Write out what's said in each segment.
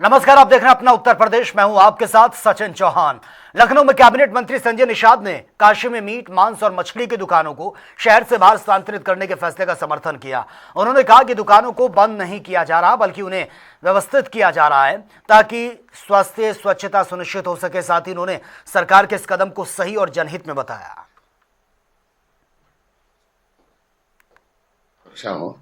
नमस्कार, आप देख रहे हैं अपना उत्तर प्रदेश। मैं हूं आपके साथ सचिन चौहान। लखनऊ में कैबिनेट मंत्री संजय निषाद ने काशी में मीट, मांस और मछली की दुकानों को शहर से बाहर स्थानांतरित करने के फैसले का समर्थन किया। उन्होंने कहा कि दुकानों को बंद नहीं किया जा रहा बल्कि उन्हें व्यवस्थित किया जा रहा है ताकि स्वास्थ्य स्वच्छता सुनिश्चित हो सके। साथ ही उन्होंने सरकार के इस कदम को सही और जनहित में बताया। अच्छा हो,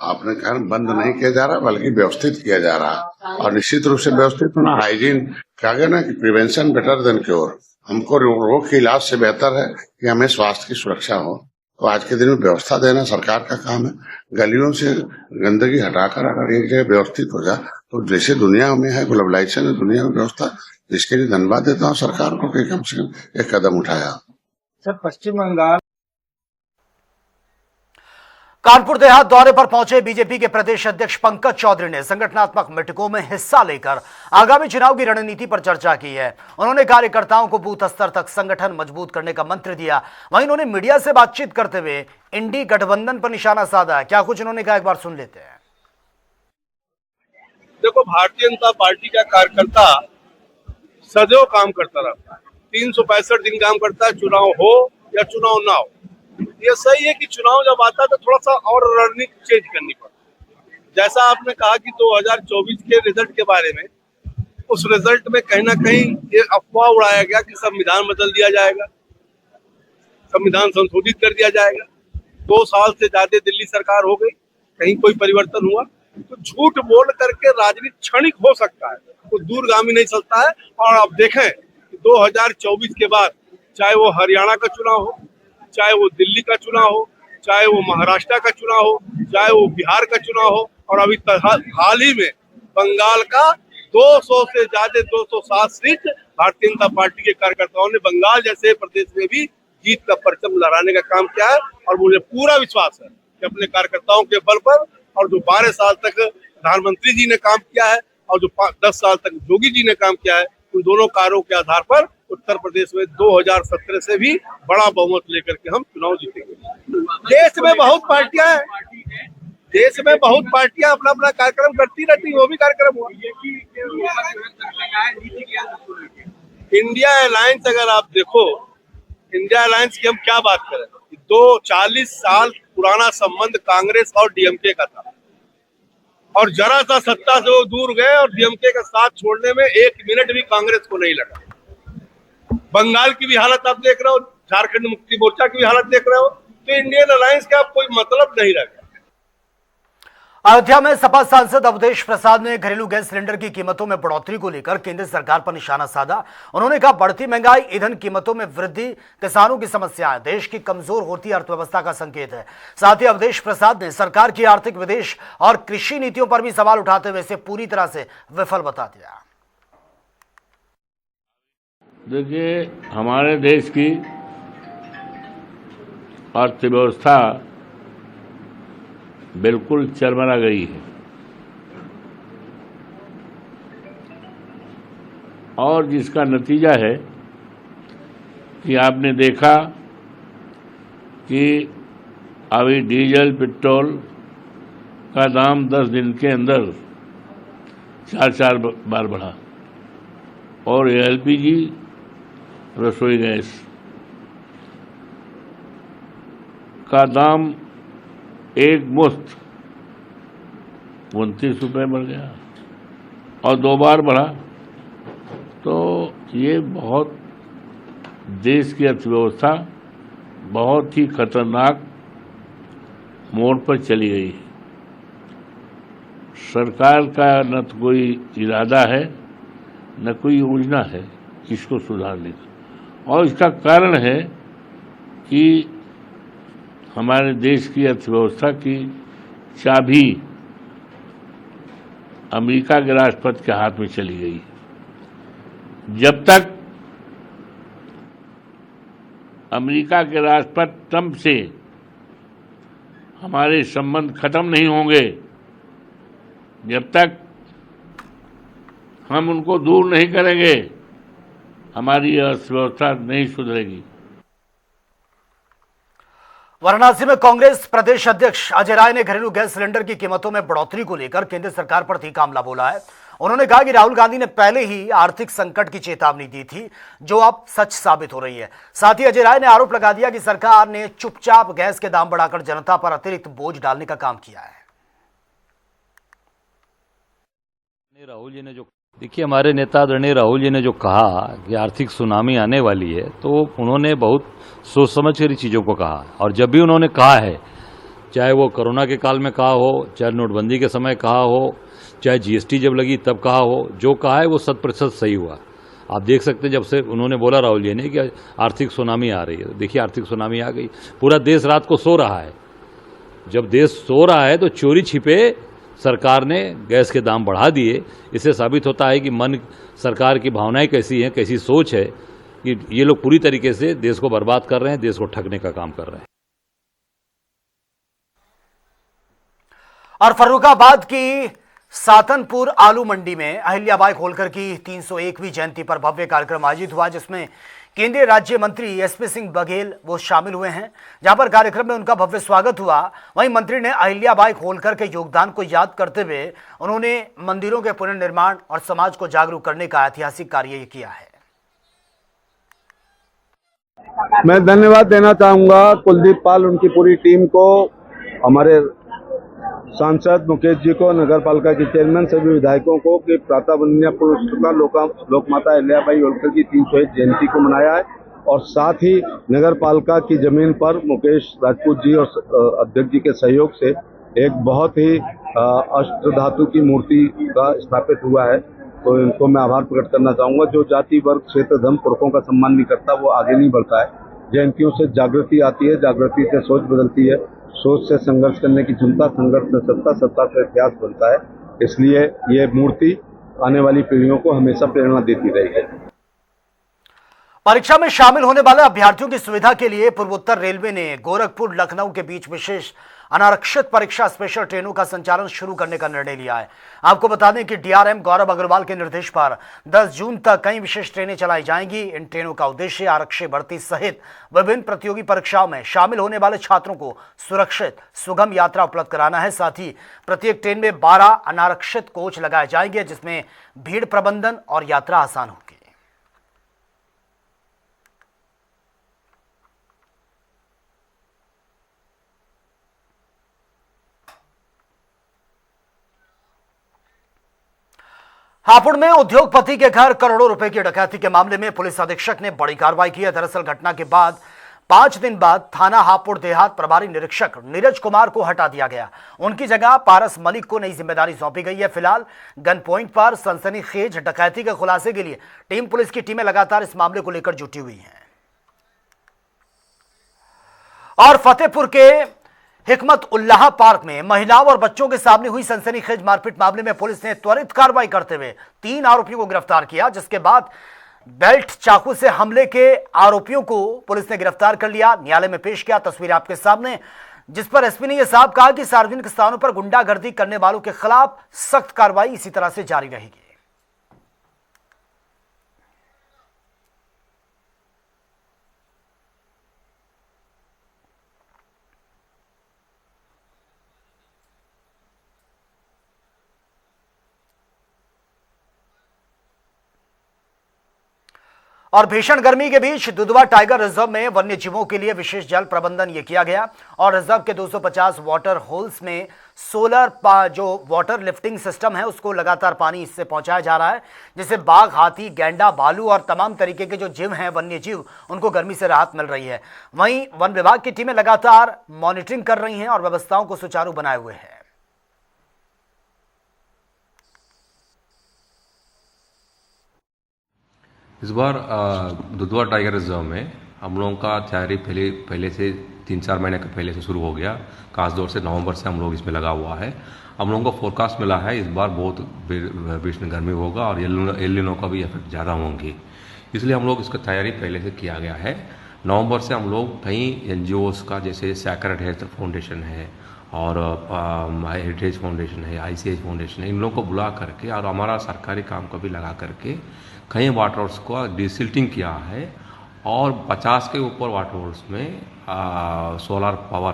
आपने कहा बंद नहीं किया जा रहा बल्कि व्यवस्थित किया जा रहा, और निश्चित रूप से व्यवस्थित होना। हाइजीन कहा गया ना कि प्रिवेंशन बेटर देन क्योर। हमको रोग के इलाज से बेहतर है कि हमें स्वास्थ्य की सुरक्षा हो। तो आज के दिन में व्यवस्था देना सरकार का काम है। गलियों से गंदगी हटाकर अगर एक जगह व्यवस्थित हो जाए तो जैसे दुनिया में है ग्लोबलाइजेशन है, दुनिया में व्यवस्था, जिसके लिए धन्यवाद देता हूँ सरकार को कि कम से कम एक कदम उठाया। सर, पश्चिम बंगाल कानपुर देहात दौरे पर पहुंचे बीजेपी के प्रदेश अध्यक्ष पंकज चौधरी ने संगठनात्मक बैठकों में हिस्सा लेकर आगामी चुनाव की रणनीति पर चर्चा की है। उन्होंने कार्यकर्ताओं को बूथ स्तर तक संगठन मजबूत करने का मंत्र दिया। वहीं उन्होंने मीडिया से बातचीत करते हुए इंडी गठबंधन पर निशाना साधा। क्या कुछ उन्होंने कहा, एक बार सुन लेते हैं। देखो, भारतीय जनता पार्टी का कार्यकर्ता सदैव काम करता रहता है। 365 दिन काम करता है, चुनाव हो या चुनाव ना हो। ये सही है कि चुनाव जब आता है तो थोड़ा सा और रणनीति चेंज करनी पड़ती है। जैसा आपने कहा कि 2024 के रिजल्ट के बारे में, उस रिजल्ट में कहीं ना कहीं ये अफवाह उड़ाया गया कि संविधान बदल दिया जाएगा, संविधान संशोधित कर दिया जाएगा। 2 साल से ज्यादा दिल्ली सरकार हो गई, कहीं कोई परिवर्तन हुआ? तो झूठ बोल करके राजनीति क्षणिक हो सकता है, तो दूरगामी नहीं चलता है। और अब देखें कि 2024 के बाद चाहे वो हरियाणा का चुनाव हो, चाहे वो दिल्ली का चुनाव हो, चाहे वो महाराष्ट्र का चुनाव हो, चाहे वो बिहार का चुनाव हो, और अभी हाल ही में बंगाल का 200 से ज्यादा 207 सीट भारतीय जनता पार्टी के कार्यकर्ताओं ने बंगाल जैसे प्रदेश में भी जीत का परचम लहराने का काम किया है। और मुझे पूरा विश्वास है कि अपने कार्यकर्ताओं के बल पर, और जो 12 साल तक प्रधानमंत्री जी ने काम किया है और जो 10 साल तक योगी जी ने काम किया है, उन दोनों कार्यों के आधार पर उत्तर प्रदेश में 2017 से भी बड़ा बहुमत लेकर के हम चुनाव जीतेंगे। देश में बहुत पार्टियां हैं, देश में बहुत पार्टियां अपना अपना कार्यक्रम करती रहती है, वो भी कार्यक्रम हुआ। इंडिया अलायंस अगर आप देखो, इंडिया अलायंस की हम क्या बात करें, 40 साल पुराना संबंध कांग्रेस और डीएमके का था, और जरा सा सत्ता से वो दूर गए और डीएमके का साथ छोड़ने में 1 मिनट भी कांग्रेस को नहीं लगा। बंगाल की भी हालत आप देख रहे हो, झारखंड मुक्ति मोर्चा की भी हालत देख रहे हो, तो इंडियन अलायंस का कोई मतलब नहीं रह गया। अयोध्या में सपा सांसद अवधेश प्रसाद ने घरेलू गैस सिलेंडर की कीमतों में बढ़ोतरी को लेकर केंद्र सरकार पर निशाना साधा। उन्होंने कहा, बढ़ती महंगाई, ईंधन कीमतों में वृद्धि, किसानों की समस्याएं देश की कमजोर होती अर्थव्यवस्था का संकेत है। साथ ही अवधेश प्रसाद ने सरकार की आर्थिक, विदेश और कृषि नीतियों पर भी सवाल उठाते हुए इसे पूरी तरह से विफल बता दिया। देखिए, हमारे देश की अर्थव्यवस्था बिल्कुल चरमरा गई है, और जिसका नतीजा है कि आपने देखा कि अभी डीजल पेट्रोल का दाम 10 दिन के अंदर 4 बार बढ़ा, और एलपीजी रसोई गैस का दाम एक मुश्त 29 रुपये बढ़ गया, और 2 बार बढ़ा। तो ये बहुत देश की अर्थव्यवस्था बहुत ही खतरनाक मोड़ पर चली गई है। सरकार का न तो कोई इरादा है, न कोई योजना है इसको सुधारने का, और इसका कारण है कि हमारे देश की अर्थव्यवस्था की चाबी अमेरिका के राष्ट्रपति के हाथ में चली गई। जब तक अमेरिका के राष्ट्रपति ट्रंप से हमारे संबंध खत्म नहीं होंगे, जब तक हम उनको दूर नहीं करेंगे, हमारी अर्थव्यवस्था नहीं सुधरेगी। वाराणसी में कांग्रेस प्रदेश अध्यक्ष अजय राय ने घरेलू गैस सिलेंडर की कीमतों में बढ़ोतरी को लेकर केंद्र सरकार पर तीखा हमला बोला है। उन्होंने कहा कि राहुल गांधी ने पहले ही आर्थिक संकट की चेतावनी दी थी, जो अब सच साबित हो रही है। साथ ही अजय राय ने आरोप लगा दिया कि सरकार ने चुपचाप गैस के दाम बढ़ाकर जनता पर अतिरिक्त बोझ डालने का काम किया है। राहुल जी ने जो देखिए, हमारे नेता आदरणीय राहुल जी ने जो कहा कि आर्थिक सुनामी आने वाली है, तो उन्होंने बहुत सोच समझ कर चीज़ों को कहा। और जब भी उन्होंने कहा है, चाहे वो कोरोना के काल में कहा हो, चाहे नोटबंदी के समय कहा हो, चाहे जीएसटी जब लगी तब कहा हो, जो कहा है वो 100% सही हुआ। आप देख सकते हैं, जब से उन्होंने बोला राहुल जी ने कि आर्थिक सुनामी आ रही है, देखिए आर्थिक सुनामी आ गई। पूरा देश रात को सो रहा है। जब देश सो रहा है तो चोरी छिपे सरकार ने गैस के दाम बढ़ा दिए। इससे साबित होता है कि मन सरकार की भावनाएं कैसी हैं, कैसी सोच है कि ये लोग पूरी तरीके से देश को बर्बाद कर रहे हैं, देश को ठगने का काम कर रहे हैं। और फर्रुखाबाद की सातनपुर आलू मंडी में अहिल्याबाई होलकर की 301वीं जयंती पर भव्य कार्यक्रम आयोजित हुआ, जिसमें केंद्रीय राज्य मंत्री एसपी सिंह बघेल वो शामिल हुए हैं। जहां पर कार्यक्रम में उनका भव्य स्वागत हुआ। वहीं मंत्री ने अहिल्याबाई होलकर के योगदान को याद करते हुए उन्होंने मंदिरों के पुनर्निर्माण और समाज को जागरूक करने का ऐतिहासिक कार्य किया है। मैं धन्यवाद देना चाहूंगा कुलदीप पाल, उनकी पूरी टीम को, हमारे सांसद मुकेश जी को, नगर पालिका के चेयरमैन, सभी विधायकों को कि प्रातः वंदनीय पूर्व लोकमाता अहिल्याबाई होलकर की 301 जयंती को मनाया है। और साथ ही नगर पालिका की जमीन पर मुकेश राजपूत जी और अध्यक्ष जी के सहयोग से एक बहुत ही अष्ट धातु की मूर्ति का स्थापित हुआ है। तो इनको मैं आभार प्रकट करना चाहूंगा। जो जाति वर्ग क्षेत्र धर्म पुरखों का सम्मान नहीं करता वो आगे नहीं बढ़ता है। जयंतियों से जागृति आती है, जागृति से सोच बदलती है, सोच से संघर्ष करने की क्षमता, संघर्ष से सत्ता, सत्ता से इतिहास बनता है। इसलिए ये मूर्ति आने वाली पीढ़ियों को हमेशा प्रेरणा देती रहेगी। परीक्षा में शामिल होने वाले अभ्यर्थियों की सुविधा के लिए पूर्वोत्तर रेलवे ने गोरखपुर लखनऊ के बीच विशेष अनारक्षित परीक्षा स्पेशल ट्रेनों का संचालन शुरू करने का निर्णय लिया है। आपको बता दें कि डीआरएम गौरव अग्रवाल के निर्देश पर 10 जून तक कई विशेष ट्रेनें चलाई जाएंगी। इन ट्रेनों का उद्देश्य आरक्षी भर्ती सहित विभिन्न प्रतियोगी परीक्षाओं में शामिल होने वाले छात्रों को सुरक्षित सुगम यात्रा उपलब्ध कराना है। साथ ही प्रत्येक ट्रेन में 12 अनारक्षित कोच लगाए जाएंगे, जिसमें भीड़ प्रबंधन और यात्रा आसान होगी। हापुड़ में उद्योगपति के घर करोड़ों रुपए की डकैती के मामले में पुलिस अधीक्षक ने बड़ी कार्रवाई की है। दरअसल घटना के बाद 5 दिन बाद थाना हापुड़ देहात प्रभारी निरीक्षक नीरज कुमार को हटा दिया गया। उनकी जगह पारस मलिक को नई जिम्मेदारी सौंपी गई है। फिलहाल गन पॉइंट पर सनसनीखेज डकैती के खुलासे के लिए पुलिस की टीमें लगातार इस मामले को लेकर जुटी हुई हैं। और फतेहपुर के हिकमत उल्लाह पार्क में महिलाओं और बच्चों के सामने हुई सनसनीखेज मारपीट मामले में पुलिस ने त्वरित कार्रवाई करते हुए 3 आरोपियों को गिरफ्तार किया, जिसके बाद बेल्ट चाकू से हमले के आरोपियों को पुलिस ने गिरफ्तार कर लिया, न्यायालय में पेश किया। तस्वीर आपके सामने, जिस पर एसपी ने यह साफ कहा कि सार्वजनिक स्थानों पर गुंडागर्दी करने वालों के खिलाफ सख्त कार्रवाई इसी तरह से जारी रहेगी। और भीषण गर्मी के बीच दुधवा टाइगर रिजर्व में वन्य जीवों के लिए विशेष जल प्रबंधन ये किया गया और रिजर्व के 250 वाटर होल्स में सोलर जो वाटर लिफ्टिंग सिस्टम है उसको लगातार पानी इससे पहुंचाया जा रहा है, जिससे बाघ, हाथी, गैंडा, भालू और तमाम तरीके के जो जीव हैं वन्य जीव उनको गर्मी से राहत मिल रही है। वहीं वन विभाग की टीमें लगातार मॉनिटरिंग कर रही हैं और व्यवस्थाओं को सुचारू बनाए हुए हैं। इस बार दुधवा टाइगर रिजर्व में हम लोगों का तैयारी पहले से 3-4 महीने के पहले से शुरू हो गया। खासतौर से नवंबर से हम लोग इसमें लगा हुआ है। हम लोगों को फोरकास्ट मिला है इस बार बहुत भीषण गर्मी होगा और एल नीनो का भी इफेक्ट ज़्यादा होंगी, इसलिए हम लोग इसका तैयारी पहले से किया गया है। नवंबर से हम लोग कई NGOs का जैसे सैक्रेड हेल्थ फाउंडेशन है और हेरिटेज फाउंडेशन है, ICH फाउंडेशन है, इन लोगों को बुला करके और हमारा सरकारी काम को भी लगा करके कई वाटर्स को डिसिल्टिंग किया है और 50 के ऊपर वाटर वर्क्स में सोलर पावर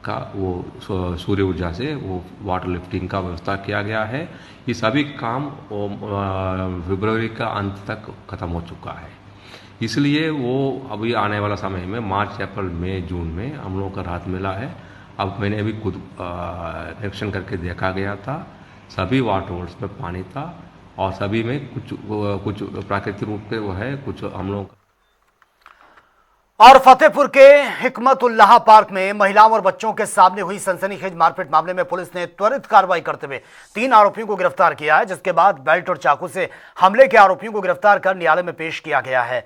का वो सूर्य ऊर्जा से वो वाटर लिफ्टिंग का व्यवस्था किया गया है। ये सभी काम फरवरी का अंत तक खत्म हो चुका है। इसलिए वो अभी आने वाला समय में मार्च, अप्रैल, मई, जून में हम लोगों का राहत मिला है। अब मैंने अभी खुद निरीक्षण करके देखा गया था, सभी वाटर वर्क्स में पानी था और सभी में कुछ प्राकृतिक रूप से वो है, कुछ हम लोग। और फतेहपुर के हिकमतुल्लाह पार्क में महिलाओं और बच्चों के सामने हुई सनसनीखेज मारपीट मामले में पुलिस ने त्वरित कार्रवाई करते हुए 3 आरोपियों को गिरफ्तार किया है, जिसके बाद बेल्ट और चाकू से हमले के आरोपियों को गिरफ्तार कर न्यायालय में पेश किया गया है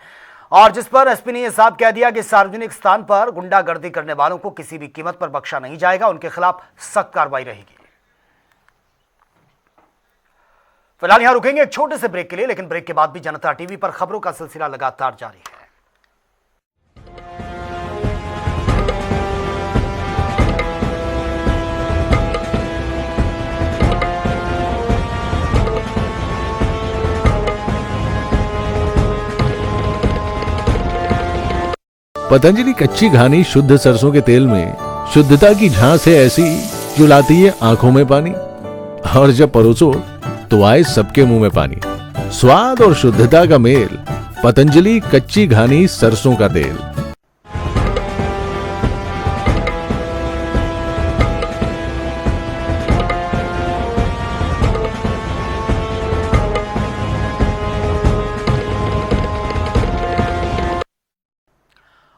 और जिस पर एसपी ने यह साफ कह दिया कि सार्वजनिक स्थान पर गुंडागर्दी करने वालों को किसी भी कीमत पर बख्शा नहीं जाएगा, उनके खिलाफ सख्त कार्रवाई रहेगी। फिलहाल यहां रुकेंगे एक छोटे से ब्रेक के लिए, लेकिन ब्रेक के बाद भी जनता टीवी पर खबरों का सिलसिला लगातार जारी है। पतंजलि कच्ची घानी शुद्ध सरसों के तेल में शुद्धता की झांस है ऐसी जो लाती है आंखों में पानी, और जब परोसो तो आए सबके मुंह में पानी। स्वाद और शुद्धता का मेल, पतंजलि कच्ची घानी सरसों का तेल।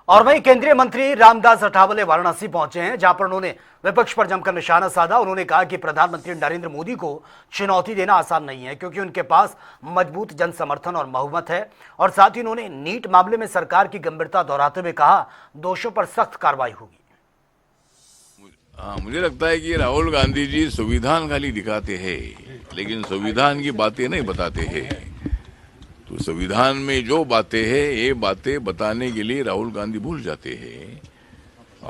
और वहीं केंद्रीय मंत्री रामदास अठावले वाराणसी पहुंचे हैं, जहां पर उन्होंने विपक्ष पर जमकर निशाना साधा। उन्होंने कहा कि प्रधानमंत्री नरेंद्र मोदी को चुनौती देना आसान नहीं है, क्योंकि उनके पास मजबूत जन समर्थन और बहुमत है। और साथ ही उन्होंने नीट मामले में सरकार की गंभीरता दोहराते हुए कहा, दोषियों पर सख्त कार्रवाई होगी। मुझे लगता है कि राहुल गांधी जी संविधान खाली दिखाते हैं, लेकिन संविधान की बातें नहीं बताते हैं। तो संविधान में जो बातें हैं, ये बातें बताने के लिए राहुल गांधी भूल जाते हैं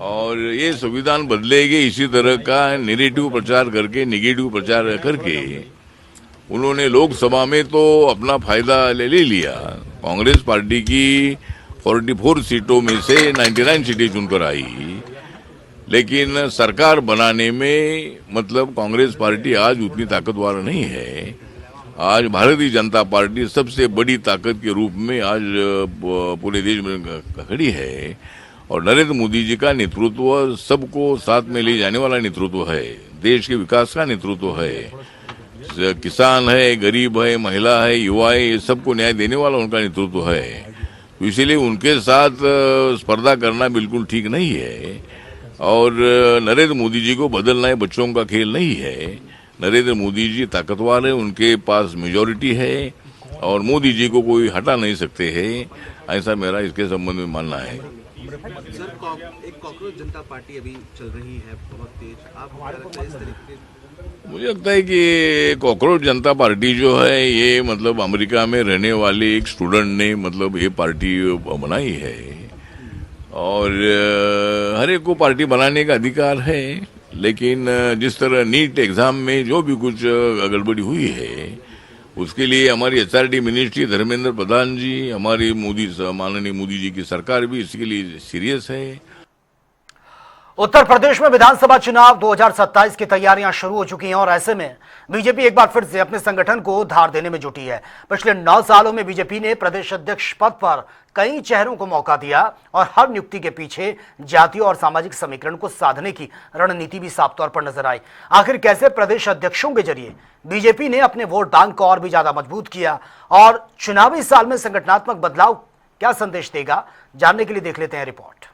और ये संविधान बदलेंगे इसी तरह का नेगेटिव प्रचार करके, नेगेटिव प्रचार करके उन्होंने लोकसभा में तो अपना फायदा ले लिया। कांग्रेस पार्टी की 44 सीटों में से 99 सीटें चुनकर आई, लेकिन सरकार बनाने में मतलब कांग्रेस पार्टी आज उतनी ताकतवर नहीं है। आज भारतीय जनता पार्टी सबसे बड़ी ताकत के रूप में आज पूरे देश में खड़ी है और नरेंद्र मोदी जी का नेतृत्व सबको साथ में ले जाने वाला नेतृत्व है, देश के विकास का नेतृत्व है। किसान है, गरीब है, महिला है, युवा है, ये सबको न्याय देने वाला उनका नेतृत्व है। तो इसीलिए उनके साथ स्पर्धा करना बिल्कुल ठीक नहीं है और नरेंद्र मोदी जी को बदलना है बच्चों का खेल नहीं है। नरेंद्र मोदी जी ताकतवर है, उनके पास मेजॉरिटी है और मोदी जी को कोई हटा नहीं सकते हैं, ऐसा मेरा इसके संबंध में मानना है। सर, एक कॉकरोच जनता पार्टी अभी चल रही है बहुत तेज, आप लगता है इस तरीके? मुझे लगता है कि कॉकरोच जनता पार्टी जो है ये मतलब अमेरिका में रहने वाले एक स्टूडेंट ने मतलब ये पार्टी बनाई है और हर एक को पार्टी बनाने का अधिकार है, लेकिन जिस तरह नीट एग्जाम में जो भी कुछ गड़बड़ी हुई है उसके लिए हमारी एचआरडी मिनिस्ट्री धर्मेंद्र प्रधान जी, हमारी माननीय मोदी जी की सरकार भी इसके लिए सीरियस है। उत्तर प्रदेश में विधानसभा चुनाव 2027 की तैयारियां शुरू हो चुकी हैं और ऐसे में बीजेपी एक बार फिर से अपने संगठन को धार देने में जुटी है। पिछले 9 सालों में बीजेपी ने प्रदेश अध्यक्ष पद पर कई चेहरों को मौका दिया और हर नियुक्ति के पीछे जातीय और सामाजिक समीकरण को साधने की रणनीति भी साफ तौर पर नजर आई। आखिर कैसे प्रदेश अध्यक्षों के जरिए बीजेपी ने अपने वोट बैंक को और भी ज्यादा मजबूत किया और चुनावी साल में संगठनात्मक बदलाव क्या संदेश देगा, जानने के लिए देख लेते हैं रिपोर्ट।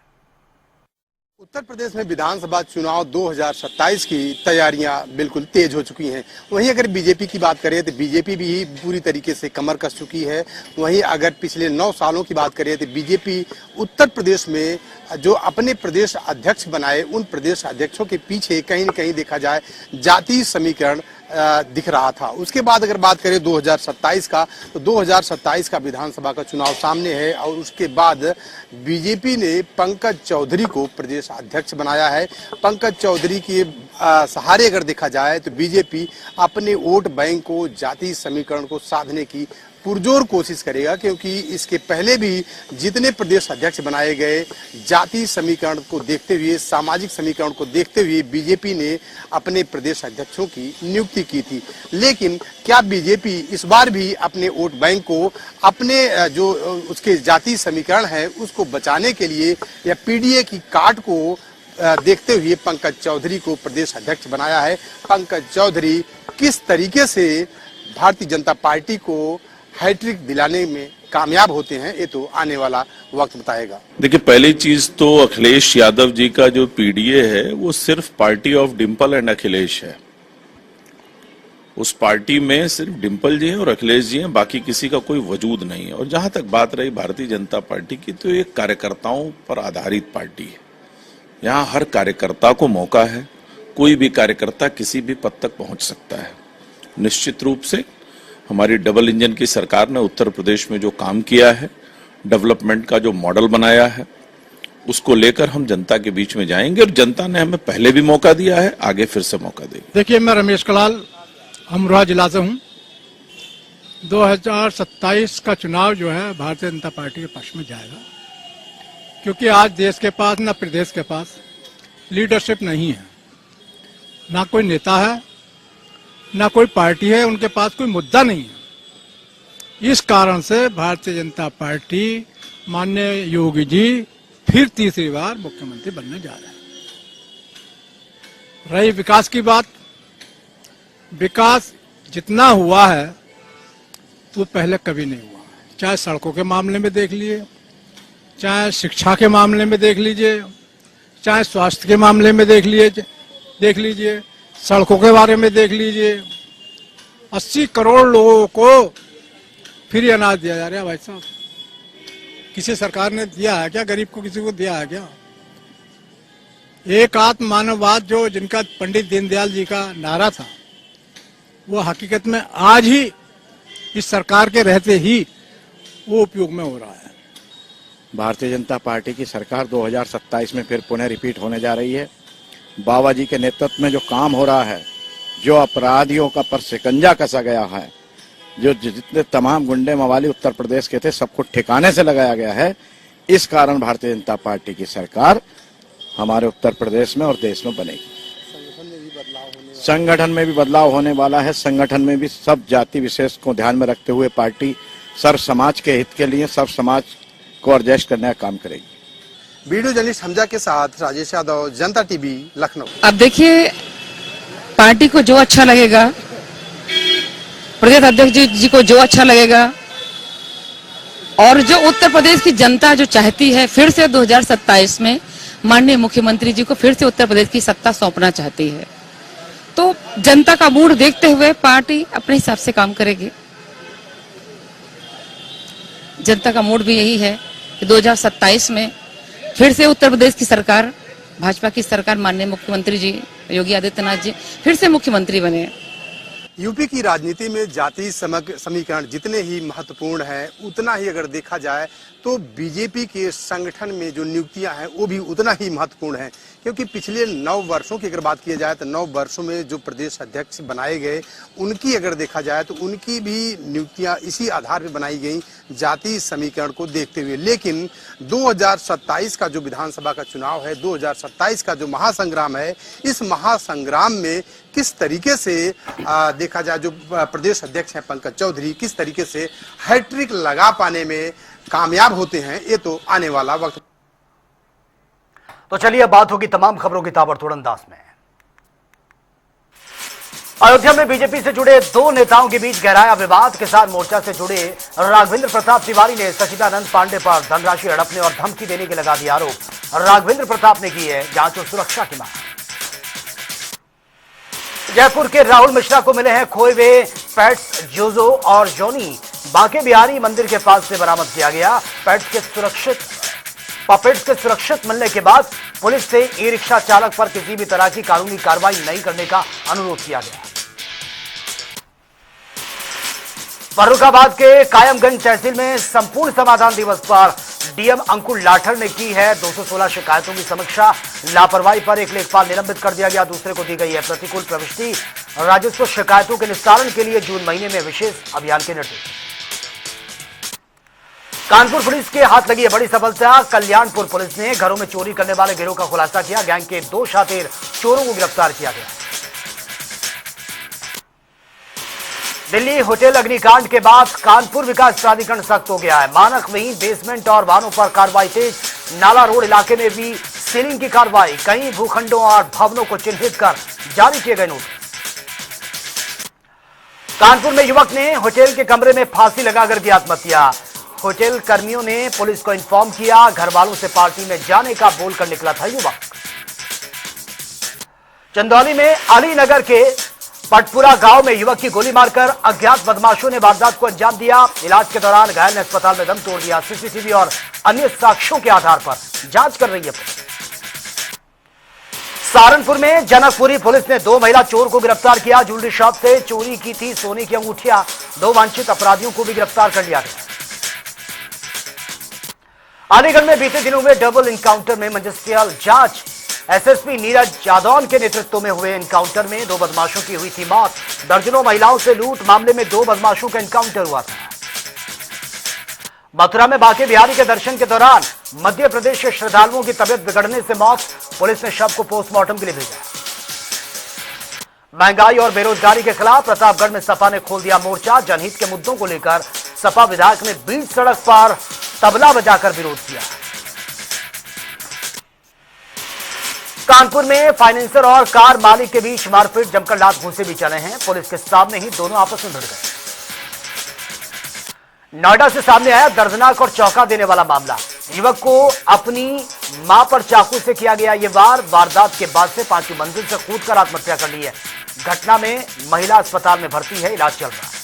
उत्तर प्रदेश में विधानसभा चुनाव 2027 की तैयारियां बिल्कुल तेज हो चुकी हैं। वहीं अगर बीजेपी की बात करें तो बीजेपी भी पूरी तरीके से कमर कस चुकी है। वहीं अगर पिछले 9 सालों की बात करें तो बीजेपी उत्तर प्रदेश में जो अपने प्रदेश अध्यक्ष बनाए, उन प्रदेश अध्यक्षों के पीछे कहीं न कहीं देखा जाए जातीय समीकरण दिख रहा था। उसके बाद अगर बात करें 2027 का, तो 2027 का विधानसभा का चुनाव सामने है और उसके बाद बीजेपी ने पंकज चौधरी को प्रदेश अध्यक्ष बनाया है। पंकज चौधरी के सहारे अगर देखा जाए तो बीजेपी अपने वोट बैंक को, जातीय समीकरण को साधने की पुरजोर कोशिश करेगा, क्योंकि इसके पहले भी जितने प्रदेश अध्यक्ष बनाए गए, जाति समीकरण को देखते हुए, सामाजिक समीकरण को देखते हुए बीजेपी ने अपने प्रदेश अध्यक्षों की नियुक्ति की थी। लेकिन क्या बीजेपी इस बार भी अपने वोट बैंक को, अपने जो उसके जाति समीकरण है उसको बचाने के लिए, या पीडीए की काट को देखते हुए पंकज चौधरी को प्रदेश अध्यक्ष बनाया है? पंकज चौधरी किस तरीके से भारतीय जनता पार्टी को हैट्रिक दिलाने में कामयाब होते हैं, ये तो आने वाला वक्त बताएगा। देखिए, पहली चीज तो अखिलेश यादव जी का जो पीडीए है वो सिर्फ party of Dimple and Akhilesh है। उस पार्टी में सिर्फ डिंपल जी हैं और अखिलेश जी हैं, बाकी किसी का कोई वजूद नहीं है। और जहां तक बात रही भारतीय जनता पार्टी की, तो ये कार्यकर्ताओं पर आधारित पार्टी है। यहाँ हर कार्यकर्ता को मौका है, कोई भी कार्यकर्ता किसी भी पद तक पहुंच सकता है। निश्चित रूप से हमारी डबल इंजन की सरकार ने उत्तर प्रदेश में जो काम किया है, डेवलपमेंट का जो मॉडल बनाया है, उसको लेकर हम जनता के बीच में जाएंगे। और जनता ने हमें पहले भी मौका दिया है, आगे फिर से मौका देगी। देखिए, मैं रमेश कलाल अमरोहा जिला से हूँ। 2027 का चुनाव जो है भारतीय जनता पार्टी के पक्ष में जाएगा, क्योंकि आज देश के पास, न प्रदेश के पास लीडरशिप नहीं है, ना कोई नेता है, ना कोई पार्टी है, उनके पास कोई मुद्दा नहीं है। इस कारण से भारतीय जनता पार्टी, माननीय योगी जी फिर तीसरी बार मुख्यमंत्री बनने जा रहे हैं। रही विकास की बात, विकास जितना हुआ है वो पहले कभी नहीं हुआ। चाहे सड़कों के मामले में देख लीजिए, चाहे शिक्षा के मामले में देख लीजिए, चाहे स्वास्थ्य के मामले में देख लीजिए, सड़कों के बारे में देख लीजिए। 80 करोड़ लोगों को फ्री अनाज दिया जा रहा है। भाई साहब, किसी सरकार ने दिया है क्या? गरीब को किसी को दिया है क्या? एक आत्म मानववाद जो जिनका पंडित दीनदयाल जी का नारा था, वो हकीकत में आज ही इस सरकार के रहते ही वो उपयोग में हो रहा है। भारतीय जनता पार्टी की सरकार 2027 में फिर पुनः रिपीट होने जा रही है। बाबा जी के नेतृत्व में जो काम हो रहा है, जो अपराधियों का पर शिकंजा कसा गया है, जो जितने तमाम गुंडे मवाली उत्तर प्रदेश के थे, सबको ठिकाने से लगाया गया है। इस कारण भारतीय जनता पार्टी की सरकार हमारे उत्तर प्रदेश में और देश में बनेगी। संगठन में भी बदलाव होने वाला है। संगठन में भी सब जाति विशेष को ध्यान में रखते हुए पार्टी सर्व समाज के हित के लिए सब समाज को एडजस्ट करने का काम करेगी। वीडियो जर्नलिस्ट हमजा के साथ राजेश यादव, जनता टीवी, लखनऊ। अब देखिए, पार्टी को जो अच्छा लगेगा, प्रदेश अध्यक्ष जी को जो अच्छा लगेगा, और जो उत्तर प्रदेश की जनता जो चाहती है, फिर से 2027 में माननीय मुख्यमंत्री जी को फिर से उत्तर प्रदेश की सत्ता सौंपना चाहती है, तो जनता का मूड देखते हुए पार्टी अपने हिसाब से काम करेगी। जनता का मूड भी यही है कि 2027 में फिर से उत्तर प्रदेश की सरकार, भाजपा की सरकार, माननीय मुख्यमंत्री जी योगी आदित्यनाथ जी फिर से मुख्यमंत्री बने। यूपी की राजनीति में जाति समीकरण जितने ही महत्वपूर्ण है, उतना ही अगर देखा जाए तो बीजेपी के संगठन में जो नियुक्तियां हैं वो भी उतना ही महत्वपूर्ण है। क्योंकि पिछले 9 वर्षों की अगर बात की जाए तो 9 वर्षों में जो प्रदेश अध्यक्ष बनाए गए, उनकी अगर देखा जाए तो उनकी भी नियुक्तियां इसी आधार पर बनाई गई, जाति समीकरण को देखते हुए। लेकिन 2027 का जो विधानसभा का चुनाव है, 2027 का जो महासंग्राम है, इस महासंग्राम में किस तरीके से देखा जाए, जो प्रदेश अध्यक्ष हैं पंकज चौधरी किस तरीके से हैट्रिक लगा पाने में कामयाब होते हैं, ये तो आने वाला वक्त। तो चलिए अब बात होगी तमाम खबरों की ताबड़तोड़ अंदाज में। अयोध्या में बीजेपी से जुड़े 2 नेताओं के बीच गहराया विवाद। किसान मोर्चा से जुड़े राघवेंद्र प्रताप तिवारी ने सचिदानंद पांडे पर धनराशि हड़पने और धमकी देने के लगा दिया आरोप। राघवेंद्र प्रताप ने की है जांच और सुरक्षा की मांग। जयपुर के राहुल मिश्रा को मिले हैं खोए हुए पेट्स जोजो और जॉनी। बांके बिहारी मंदिर के पास से बरामद किया गया। पपेट्स के सुरक्षित मिलने के बाद पुलिस से ई रिक्शा चालक पर किसी भी तरह की कानूनी कार्रवाई नहीं करने का अनुरोध किया गया। फर्रुखाबाद के कायमगंज तहसील में संपूर्ण समाधान दिवस पर डीएम अंकुर लाठर ने की है 216 शिकायतों की समीक्षा। लापरवाही पर एक लेखपाल निलंबित कर दिया गया, दूसरे को दी गई है प्रतिकूल प्रविष्टि। राजस्व शिकायतों के निस्तारण के लिए जून महीने में विशेष अभियान के निर्देश। कानपुर पुलिस के हाथ लगी है बड़ी सफलता। कल्याणपुर पुलिस ने घरों में चोरी करने वाले गिरोह का खुलासा किया। गैंग के 2 शातिर चोरों को गिरफ्तार किया गया। दिल्ली होटल अग्निकांड के बाद कानपुर विकास प्राधिकरण सख्त हो गया है। मानक विहीन बेसमेंट और वाहनों पर कार्रवाई तेज। नाला रोड इलाके में भी सीलिंग की कार्रवाई। कई भूखंडों और भवनों को चिन्हित कर जारी किए गए नोटिस। कानपुर में युवक ने होटल के कमरे में फांसी लगाकर की आत्महत्या। होटल कर्मियों ने पुलिस को इन्फॉर्म किया। घर वालों से पार्टी में जाने का बोलकर निकला था युवक। चंदौली में अलीनगर के पटपुरा गांव में युवक की गोली मारकर अज्ञात बदमाशों ने वारदात को अंजाम दिया। इलाज के दौरान घायल ने अस्पताल में दम तोड़ दिया। सीसीटीवी और अन्य साक्ष्यों के आधार पर जांच कर रही है पुलिस। सहारनपुर में जनकपुरी पुलिस ने 2 महिला चोर को गिरफ्तार किया। ज्वेलरी शॉप से चोरी की थी सोने की अंगूठियां। 2 वांछित अपराधियों को भी गिरफ्तार कर लिया गया। अलीगढ़ में बीते दिनों में डबल इनकाउंटर में मजिस्ट्रियल जांच। एसएसपी नीरज जादौन के नेतृत्व में हुए एनकाउंटर में 2 बदमाशों की हुई थी मौत। दर्जनों महिलाओं से लूट मामले में 2 बदमाशों का एनकाउंटर हुआ था। मथुरा में बांके बिहारी के दर्शन के दौरान मध्य प्रदेश के श्रद्धालुओं की तबियत बिगड़ने से मौत। पुलिस ने शव को पोस्टमार्टम के लिए भेजा। महंगाई और बेरोजगारी के खिलाफ प्रतापगढ़ में सपा ने खोल दिया मोर्चा। जनहित के मुद्दों को लेकर सपा विधायक ने बीच सड़क पर तबला बजाकर विरोध किया। कानपुर में फाइनेंसर और कार मालिक के बीच मारपीट, जमकर लात घूंसे भी चले हैं। पुलिस के सामने ही दोनों आपस में भिड़ गए। नोएडा से सामने आया दर्दनाक और चौंका देने वाला मामला। युवक को अपनी मां पर चाकू से किया गया ये वार। वारदात के बाद से 5वीं मंजिल से कूदकर आत्महत्या कर ली है। घटना में महिला अस्पताल में भर्ती है, इलाज चल रहा है।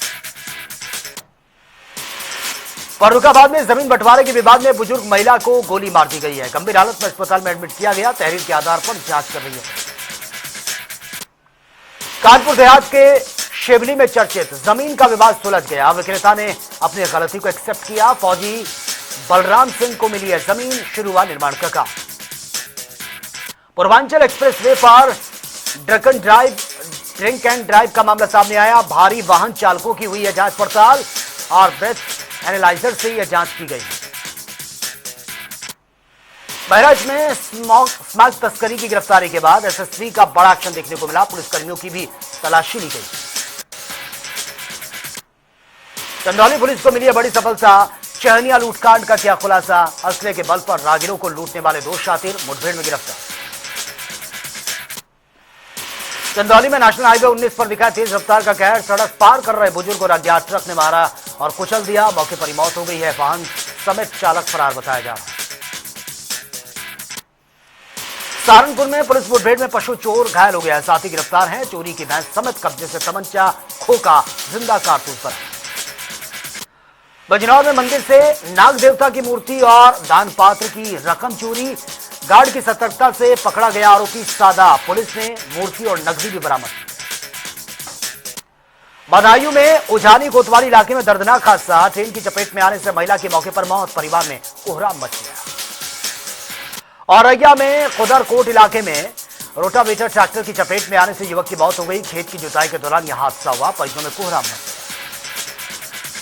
फर्रुखाबाद में जमीन बंटवारे के विवाद में बुजुर्ग महिला को गोली मार दी गई है। गंभीर हालत में अस्पताल में एडमिट किया गया। तहरीर के आधार पर जांच कर रही है। कानपुर देहात के शिवली में चर्चित जमीन का विवाद सुलझ गया। विक्रेता ने अपनी गलती को एक्सेप्ट किया। फौजी बलराम सिंह को मिली है जमीन। शुरू हुआ निर्माण का काम। पूर्वांचल एक्सप्रेस वे पर ड्रिंक एंड ड्राइव का मामला सामने आया। भारी वाहन चालकों की हुई है जांच पड़ताल और ब्रेथ एनालाइजर से यह जांच की गई। बहराइच में स्मॉग तस्करी की गिरफ्तारी के बाद एसएसबी का बड़ा एक्शन देखने को मिला। पुलिसकर्मियों की भी तलाशी ली गई। चंदौली पुलिस को मिली है बड़ी सफलता। चहनिया लूटकांड का किया खुलासा। असले के बल पर राहगीरों को लूटने वाले 2 शातिर मुठभेड़ में गिरफ्तार। चंदौली में नेशनल हाईवे 19 पर दिखा तेज रफ्तार का कहर। सड़क पार कर रहे बुजुर्ग और अज्ञात ट्रक ने मारा और कुचल दिया। मौके पर ही मौत हो गई है। वाहन समेत चालक फरार बताया जा रहा है। सहारनपुर में पुलिस मुठभेड़ में पशु चोर घायल हो गया। साथ ही गिरफ्तार है। चोरी की भैंस समेत कब्जे से तमंचा, खोखा, जिंदा कारतूस बरामद। बजनौर में मंदिर से नाग देवता की मूर्ति और दान पात्र की रकम चोरी। गार्ड की सतर्कता से पकड़ा गया आरोपी सादा। पुलिस ने मूर्ति और नकदी भी बरामद। बदायूं में उजानी कोतवाली इलाके में दर्दनाक हादसा। ट्रेन की चपेट में आने से महिला की मौके पर मौत। परिवार में कोहराम मच गया। औरैया में खुदरकोट इलाके में रोटावेटर ट्रैक्टर की चपेट में आने से युवक की मौत हो गई। खेत की जुताई के दौरान यह हादसा हुआ। परिजनों में कोहराम मच गया।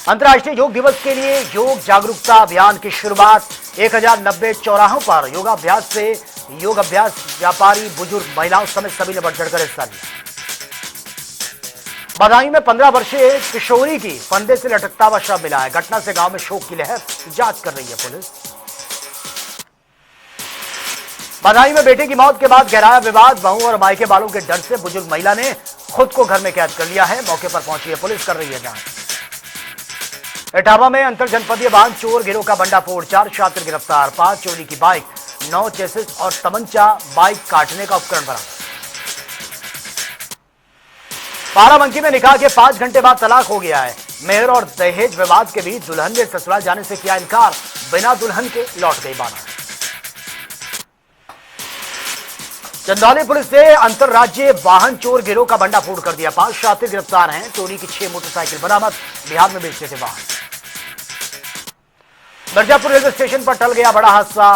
अंतर्राष्ट्रीय योग दिवस के लिए योग जागरूकता अभियान की शुरुआत। 1090 चौराहों पर योगाभ्यास से योग अभ्यास व्यापारी, बुजुर्ग, महिलाओं समेत सभी ने बढ़ चढ़कर हिस्सा लिया। बदायूं में 15 वर्षीय किशोरी की फंदे से लटकता हुआ शव मिला है। घटना से गांव में शोक की लहर। जांच कर रही है पुलिस। बदायूं में बेटे की मौत के बाद गहराया विवाद। बहू और मायके वालों के डर से बुजुर्ग महिला ने खुद को घर में कैद कर लिया है। मौके पर पहुंची है पुलिस, कर रही है जांच। इटावा में अंतर जनपदीय वाहन चोर गिरोह का भंडाफोड़। 4 शातिर गिरफ्तार। 5 चोरी की बाइक, 9 चेसिस और तमंचा, बाइक काटने का उपकरण बरामद। बाराबंकी में निकाह के 5 घंटे बाद तलाक हो गया है। मेहर और दहेज विवाद के बीच दुल्हन ने ससुराल जाने से किया इनकार। बिना दुल्हन के लौट गई बारात। चंदौली पुलिस ने अंतरराज्यीय वाहन चोर गिरोह का भंडाफोड़ कर दिया। 5 शातिर गिरफ्तार हैं। चोरी की 6 मोटरसाइकिल बरामद। बिहार में बेचते थे वाहन। मिर्जापुर रेलवे स्टेशन पर टल गया बड़ा हादसा।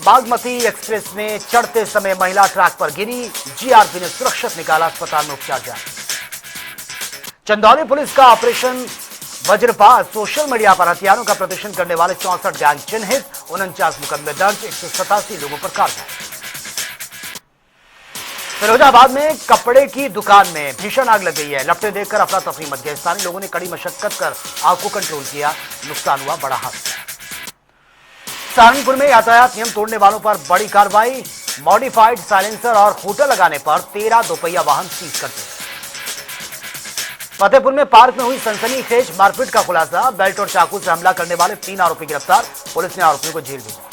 बागमती एक्सप्रेस में चढ़ते समय महिला ट्रैक पर गिरी। जीआरपी ने सुरक्षित निकाला। अस्पताल में उपचार जारी। चंदौली पुलिस का ऑपरेशन वज्रपात सोशल मीडिया पर हथियारों का प्रदर्शन करने वाले 64 गैंग चिन्हित, 49 मुकदमे दर्ज, 187 लोगों पर कार्रवाई। फिरोजाबाद में कपड़े की दुकान में भीषण आग लग गई है। लपटें देखकर अफरा तफरी मच गई। स्थानीय लोगों ने कड़ी मशक्कत कर आग को कंट्रोल किया। नुकसान हुआ बड़ा हादसा। सहारनपुर में यातायात नियम तोड़ने वालों पर बड़ी कार्रवाई। मॉडिफाइड साइलेंसर और हूटर लगाने पर 13 दोपहिया वाहन सीज कर दिए। फतेहपुर में पार्क में हुई सनसनीखेज मारपीट का खुलासा। बेल्ट और चाकू से हमला करने वाले 3 आरोपी गिरफ्तार। पुलिस ने आरोपियों को जेल भेजा।